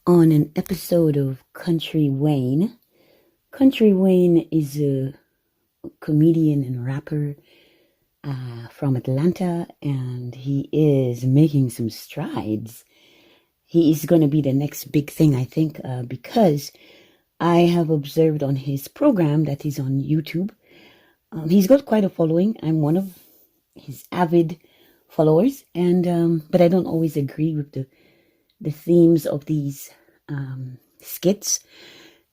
on an episode of Country Wayne. Country Wayne is a comedian and rapper from Atlanta, and he is making some strides. He is going to be the next big thing, I think, because I have observed on his program that he's on YouTube. He's got quite a following. I'm one of his avid followers, and but I don't always agree with the themes of these skits.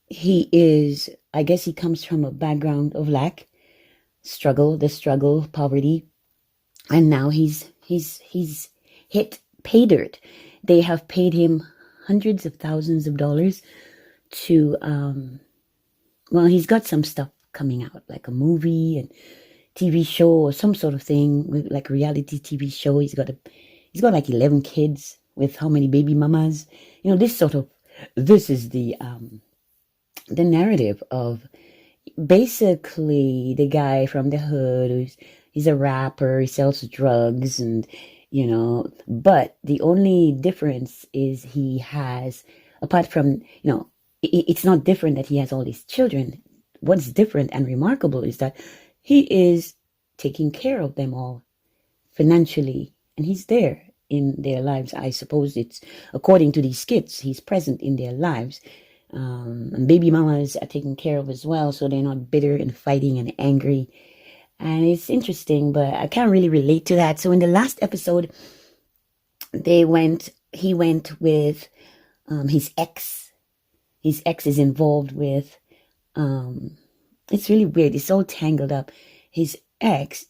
He is, I guess, he comes from a background of lack, struggle, poverty, and now he's hit pay dirt. They have paid him hundreds of thousands of dollars to well, he's got some stuff coming out, like a movie and TV show or some sort of thing, like a reality TV show. He's got like 11 kids with how many baby mamas? This is the narrative of basically the guy from the hood he's a rapper, he sells drugs, and but the only difference is he has, apart from, it's not different that he has all these children. What's different and remarkable is that he is taking care of them all financially, and he's there in their lives. I suppose it's according to these skits, he's present in their lives. And baby mamas are taken care of as well, so they're not bitter and fighting and angry. And it's interesting, but I can't really relate to that. So in the last episode, he went with his ex. His ex is involved with, it's really weird. It's all tangled up. His ex,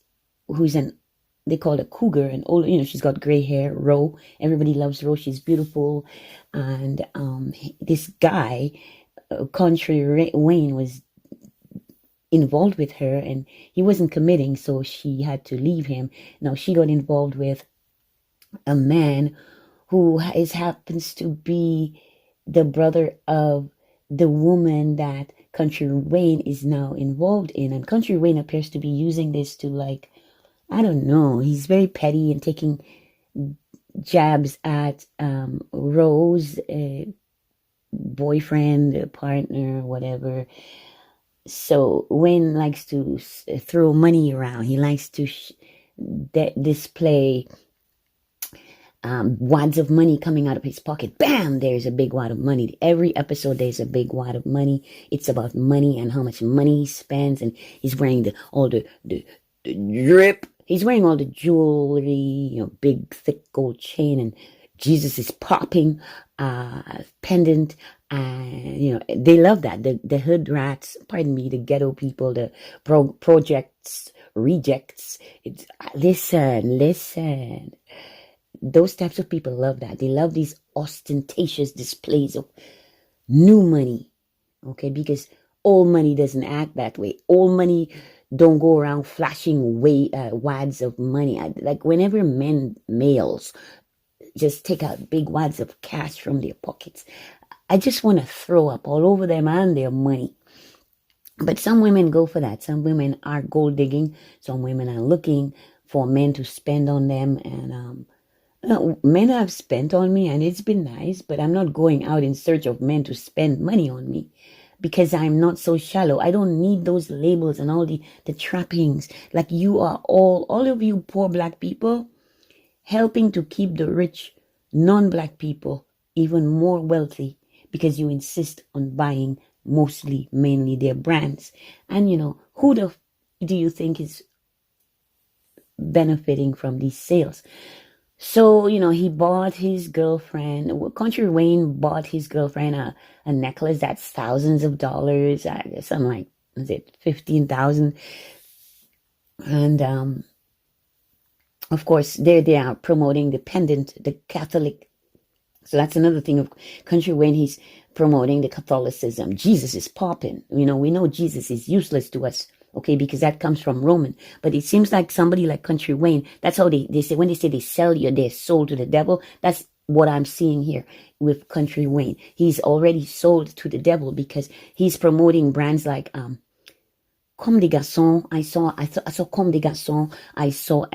they call her cougar, and old, she's got gray hair, Ro. Everybody loves Ro. She's beautiful. And this guy, Country Wayne, was involved with her, and he wasn't committing, so she had to leave him. Now she got involved with a man who happens to be the brother of the woman that Country Wayne is now involved in. And Country Wayne appears to be using this to, like, I don't know, he's very petty and taking jabs at Rose, boyfriend, partner, whatever. So Wayne likes to throw money around. He likes to display wads of money coming out of his pocket. Bam! There's a big wad of money. Every episode, there's a big wad of money. It's about money and how much money he spends. And he's wearing all the drip. He's wearing all the jewelry, big, thick gold chain, and Jesus is popping, pendant. They love that. The hood rats, pardon me, the ghetto people, the projects, rejects. Listen. Those types of people love that. They love these ostentatious displays of new money, okay? Because old money doesn't act that way. Old money don't go around flashing wads of money. Like whenever males just take out big wads of cash from their pockets, I just want to throw up all over them and their money. But some women go for that. Some women are gold digging. Some women are looking for men to spend on them. And men have spent on me, and it's been nice, but I'm not going out in search of men to spend money on me, because I'm not so shallow. I don't need those labels and all the trappings. Like, you are all of you poor black people helping to keep the rich non-black people even more wealthy, because you insist on buying mainly their brands. And who do you think is benefiting from these sales? So, he bought his girlfriend, Country Wayne bought his girlfriend a necklace that's thousands of dollars, something like, is it 15,000? And of course, they are promoting the pendant, the Catholic. So that's another thing of Country Wayne. He's promoting the Catholicism. Jesus is popping. We know Jesus is useless to us, okay, because that comes from Roman. But it seems like somebody like Country Wayne, that's how they say, when they say they sell their soul to the devil, that's what I'm seeing here with Country Wayne. He's already sold to the devil, because he's promoting brands like Comme des Garçons. I saw Comme des Garçons. I saw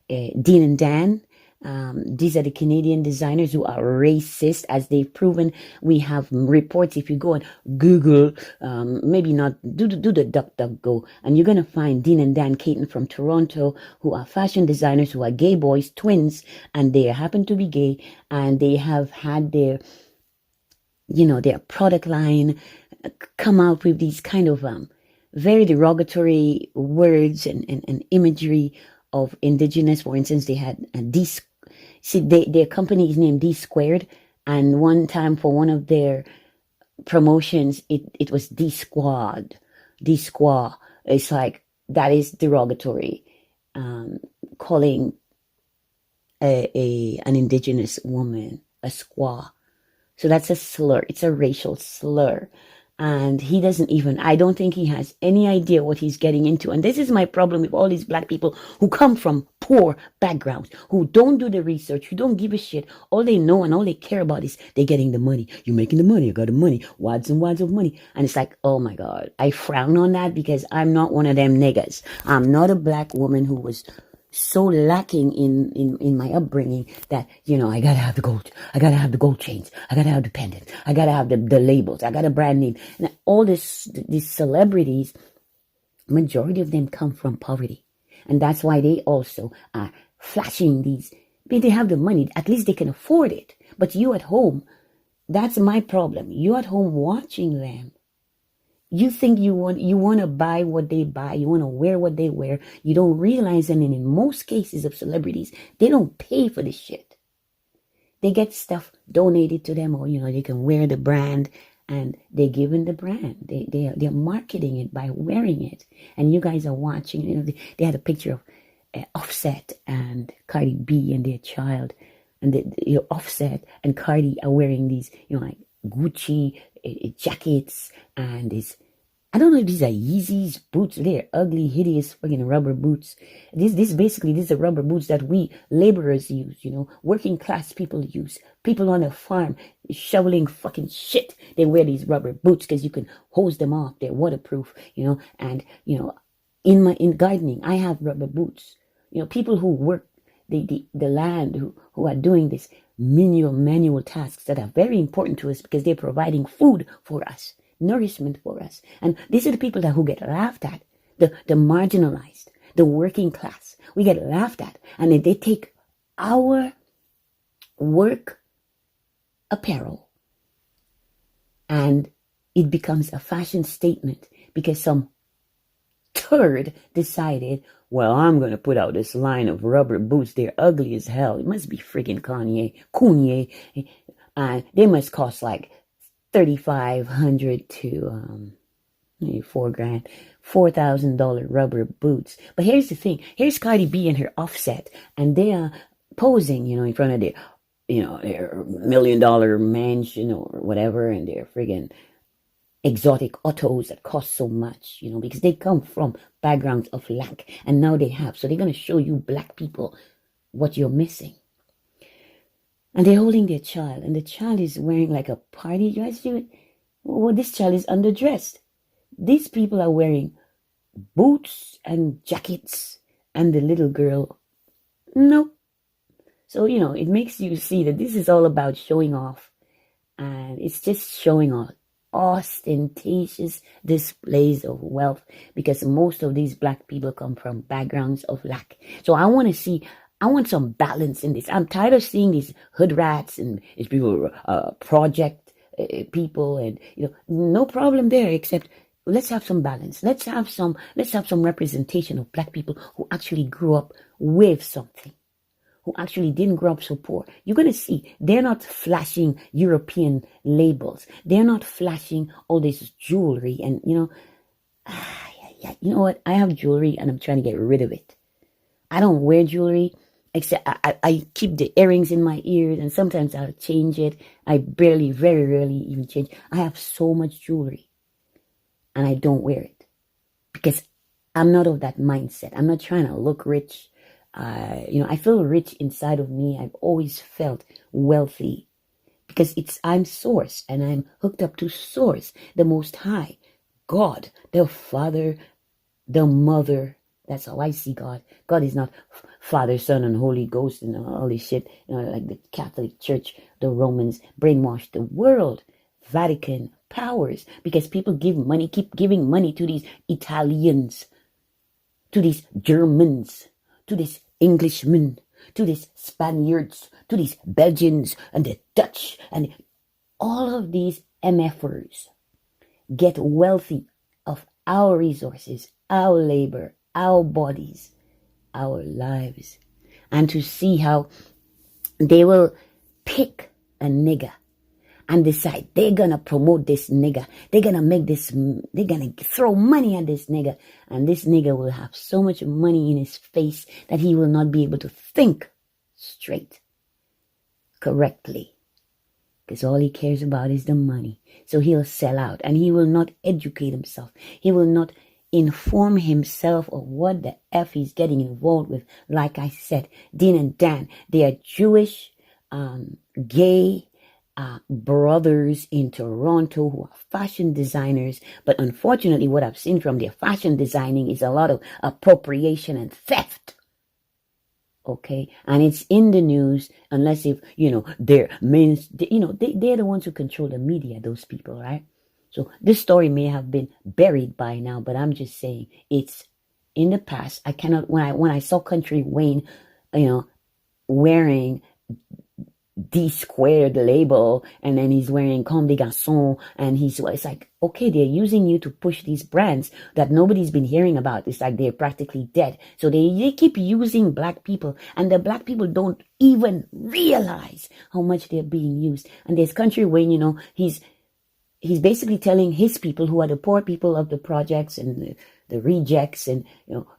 Dean and Dan. These are the Canadian designers who are racist, as they've proven. We have reports. If you go on Google, maybe not, do the DuckDuckGo, and you're going to find Dean and Dan Caton from Toronto, who are fashion designers, who are gay boys, twins, and they happen to be gay, and they have had their, their product line come out with these kind of very derogatory words and imagery of indigenous. For instance, they had their company is named D Squared, and one time for one of their promotions, it was D Squad, D Squaw. It's like, that is derogatory, calling an indigenous woman a squaw. So that's a slur. It's a racial slur. And he doesn't even, I don't think he has any idea what he's getting into. And this is my problem with all these black people who come from poor backgrounds, who don't do the research, who don't give a shit. All they know and all they care about is they're getting the money. You're making the money. I got the money. Wads and wads of money. And it's like, oh my God, I frown on that, because I'm not one of them niggas. I'm not a black woman who was so lacking in my upbringing that, I gotta have the gold. I gotta have the gold chains. I gotta have the pendants. I gotta have the labels. I got a brand name. And all these celebrities, majority of them come from poverty. And that's why they also are flashing these. They have the money. At least they can afford it. But you at home, that's my problem. You at home watching them. You think you want to buy what they buy. You want to wear what they wear. You don't realize that in most cases of celebrities, they don't pay for this shit. They get stuff donated to them, or, they can wear the brand, and they're given the brand. They're marketing it by wearing it. And you guys are watching, they had a picture of Offset and Cardi B and their child. And Offset and Cardi are wearing these, like Gucci jackets, and I don't know if these are Yeezys boots. They're ugly, hideous fucking rubber boots. These are rubber boots that we laborers use, working class people use. People on a farm shoveling fucking shit, they wear these rubber boots because you can hose them off. They're waterproof, and in gardening, I have rubber boots. People who work the land, who are doing this manual tasks that are very important to us, because they're providing food for us, nourishment for us. And these are the people who get laughed at, the marginalized, the working class. We get laughed at, and they take our work apparel and it becomes a fashion statement because some turd decided, well, I'm going to put out this line of rubber boots. They're ugly as hell. It must be freaking Kountry. They must cost like $3,500 to maybe $4,000, $4,000 rubber boots. But here's the thing. Here's Cardi B and her Offset, and they are posing, in front of their, their $1 million mansion or whatever, and their friggin' exotic autos that cost so much, because they come from backgrounds of lack, and now they have. So they're going to show you black people what you're missing. And they're holding their child, and the child is wearing like a party dress. Well, this child is underdressed. These people are wearing boots and jackets, and the little girl, no. So, it makes you see that this is all about showing off, and it's just showing off. Ostentatious displays of wealth, because most of these black people come from backgrounds of lack. So I want some balance in this. I'm tired of seeing these hood rats and these people, project people, and no problem there, except let's have some balance. Let's have some representation of black people who actually grew up with something, who actually didn't grow up so poor. You're going to see they're not flashing European labels. They're not flashing all this jewelry. And, you know what? I have jewelry and I'm trying to get rid of it. I don't wear jewelry, except I keep the earrings in my ears, and sometimes I'll change it. I very rarely even change. I have so much jewelry and I don't wear it because I'm not of that mindset. I'm not trying to look rich. I feel rich inside of me. I've always felt wealthy because I'm Source, and I'm hooked up to Source, the Most High, God, the Father, the Mother, That's how I see God. God is not Father, Son, and Holy Ghost and all this shit, like the Catholic Church, the Romans brainwashed the world, Vatican powers, because people keep giving money to these Italians, to these Germans, to these Englishmen, to these Spaniards, to these Belgians and the Dutch, and all of these MFers get wealthy of our resources, our labor, our bodies, our lives. And to see how they will pick a nigger and decide they're gonna promote this nigger. They're gonna throw money at this nigger. And this nigger will have so much money in his face that he will not be able to think straight, correctly. Because all he cares about is the money. So he'll sell out and he will not educate himself. He will not inform himself of what the F he's getting involved with. Like I said, Dean and Dan, they are Jewish, gay brothers in Toronto who are fashion designers. But unfortunately, what I've seen from their fashion designing is a lot of appropriation and theft. Okay, and it's in the news, unless if, they're the ones who control the media, those people, right? So this story may have been buried by now, but I'm just saying it's in the past. I cannot, when I saw Kountry Wayne, wearing D squared label, and then he's wearing Comme des Garçons, and it's like, okay, they're using you to push these brands that nobody's been hearing about. It's like they're practically dead. So they keep using black people, and the black people don't even realize how much they're being used. And there's Kountry Wayne, he's basically telling his people, who are the poor people of the projects and the rejects, and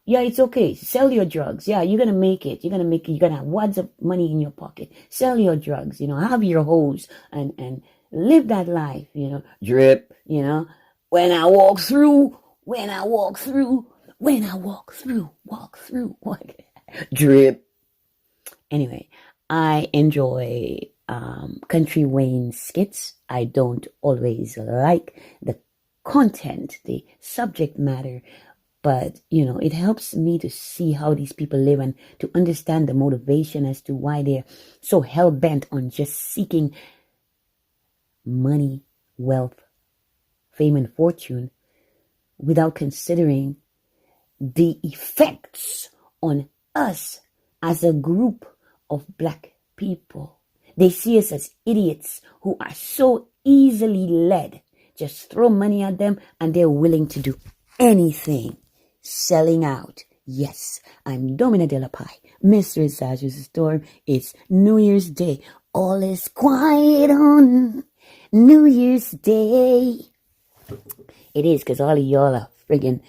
yeah, it's okay, sell your drugs. Yeah, you're gonna make it. You're gonna have wads of money in your pocket. Sell your drugs. Have your hoes and live that life. Drip. When I walk through, walk through. Drip. Anyway, I enjoy Kountry Wayne skits. I don't always like the content, the subject matter, but it helps me to see how these people live and to understand the motivation as to why they're so hell-bent on just seeking money, wealth, fame, and fortune without considering the effects on us as a group of black people. They see us as idiots who are so easily led. Just throw money at them and they're willing to do anything. Selling out. Yes, I'm Domina de la Pie, Mistress Ashes Storm. It's New Year's Day. All is quiet on New Year's Day. It is, because all of y'all are friggin'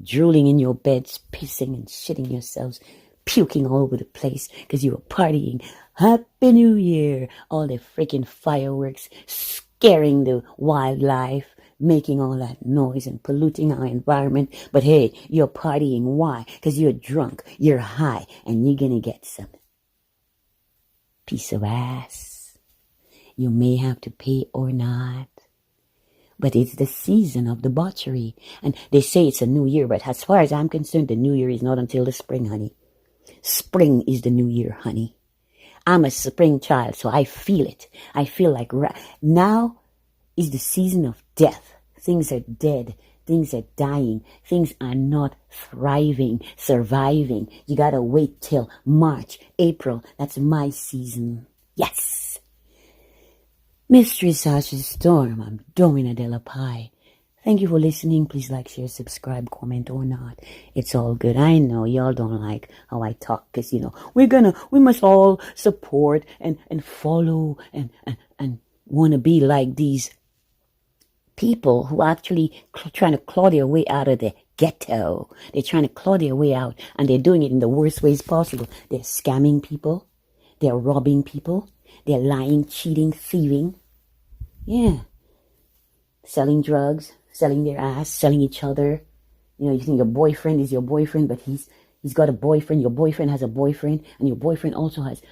drooling in your beds, pissing and shitting yourselves, puking all over the place because you were partying. Happy New Year. All the freaking fireworks, scaring the wildlife, making all that noise and polluting our environment. But hey, you're partying. Why? Because you're drunk, you're high, and you're gonna get some piece of ass. You may have to pay or not. But it's the season of debauchery. And they say it's a new year, but as far as I'm concerned, the new year is not until the spring, honey. Spring is the new year, honey. I'm a spring child, so I feel it. I feel like now is the season of death. Things are dead. Things are dying. Things are not thriving, surviving. You gotta wait till March, April. That's my season. Yes. Mistress Ashes Storm, I'm Domina de la Pie. Thank you for listening. Please like, share, subscribe, comment or not. It's all good. I know y'all don't like how I talk because, we must all support and follow and want to be like these people who are actually trying to claw their way out of the ghetto. They're trying to claw their way out, and they're doing it in the worst ways possible. They're scamming people. They're robbing people. They're lying, cheating, thieving. Yeah. Selling drugs. Selling their ass, selling each other. You think your boyfriend is your boyfriend, but he's got a boyfriend. Your boyfriend has a boyfriend, and your boyfriend also has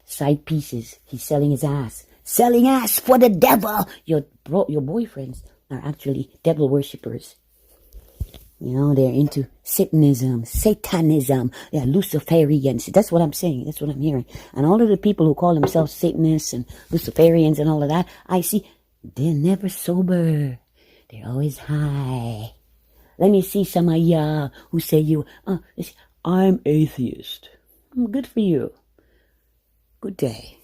side pieces. He's selling his ass. Selling ass for the devil. Your boyfriends are actually devil worshippers. They're into Satanism. They're Luciferians. That's what I'm saying. That's what I'm hearing. And all of the people who call themselves Satanists and Luciferians and all of that, I see they're never sober. They're always high. Let me see some of y'all who say I'm atheist. Good for you. Good day.